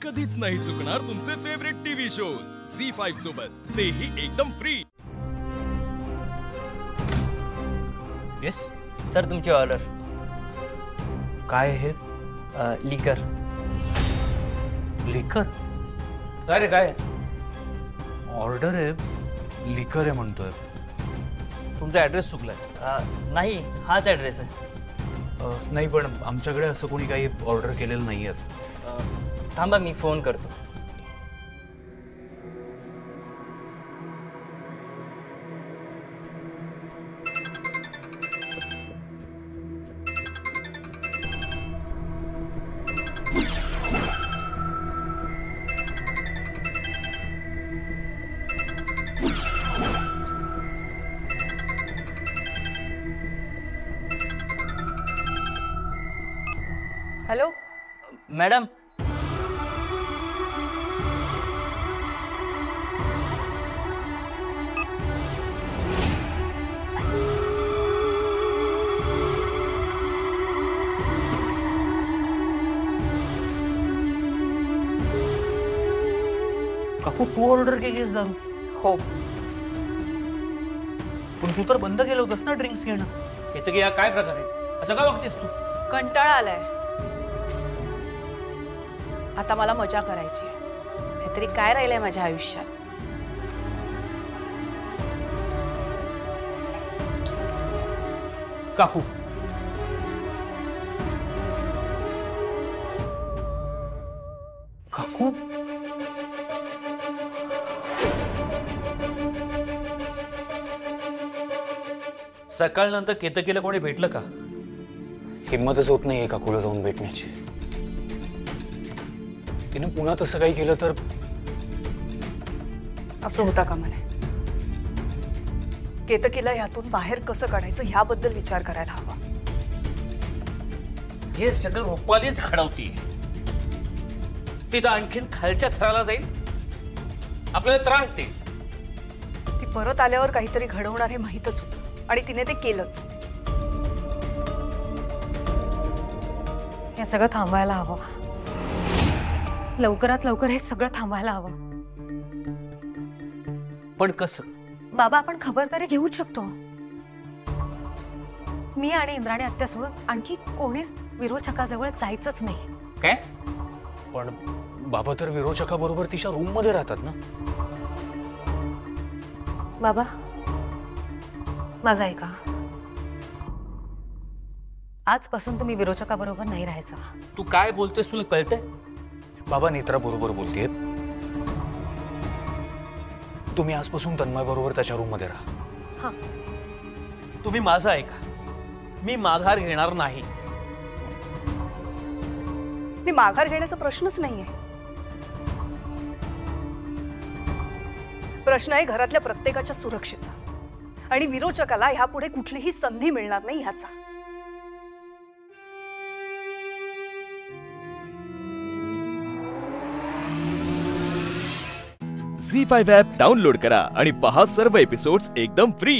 कधीच नाही चुकणार तुमचे फेवरेट टीव्ही शोज झी5 सोबत, तेही एकदम फ्री। येस सर, तुमची ऑर्डर काय आहे? लिकर। लिकर? काय रे काय? ऑर्डर आहे, लिकर आहे म्हणतोय। तुमचा ॲड्रेस चुकलाय। नाही, हाच ॲड्रेस आहे। नाही, पण आमच्याकडे असं कोणी काही ऑर्डर केलेलं नाहीये। थांबा, मी फोन करतो। हेलो मॅडम, काकू, तू ऑर्डर केलीस दारू? हो, पण तू तर बंद केलं होतंस ना ड्रिंक्स घेणं। येतं की या काय प्रकार आहे? असं का वागतेस तू? कंटाळा आलाय। आता मला मजा करायची आहे, नाहीतरी काय राहिलंय माझ्या आयुष्यात। काकू, काकू, सकाळनंतर केतकीला कोणी भेटलं का? हिम्मतच होत नाहीये काकूला जाऊन भेटण्याची। तिने पुन्हा तसं काही केलं तर? असं होता का म्हणे? केतकीला ह्यातून बाहेर कसं काढायचं ह्याबद्दल विचार करायला हवा। हे सगळं रुपालीच घडवतीये। तिथं आणखीन खालच्या थराला जाईल, आपल्याला त्रास देईल। ती परत आल्यावर काहीतरी घडवणार हे माहीतच होतं आणि तिने ते केलंच। हे सगळं थांबवायला हवं, लवकरात लवकर हे सगळं थांबवायला हवं। पण कसं? बाबा, आपण खबरदारी घेऊ शकतो। मी आणि इंद्राणी आत्या सोडून आणखी कोणीच विरोचकाजवळ जायचंच नाही। काय? पण बाबा तर विरोचकाबरोबर तिच्या रूम मध्ये राहतात ना। बाबा, माझं ऐका, आजपासून तुम्ही विरोचकाबरोबर नाही राहायचं। तू काय बोलतेस, तुला कळतंय? बाबा नेत्रा बरोबर बोलतेय। तुम्ही आजपासून तन्मय बरोबर त्याच्या रूम मध्ये राहा। हां, तुम्ही माझं ऐका, मी माघार घेणार नाही। मी माघार घेण्याचा प्रश्नच नाहीये। प्रश्न आहे घरातल्या प्रत्येकाच्या सुरक्षेचा आणि विरोचकाला ह्यापुढे कुठलीही संधी मिळणार नाही ह्याचा। झी5 ॲप डाउनलोड करा आणि पहा सर्व एपिसोड्स एकदम फ्री।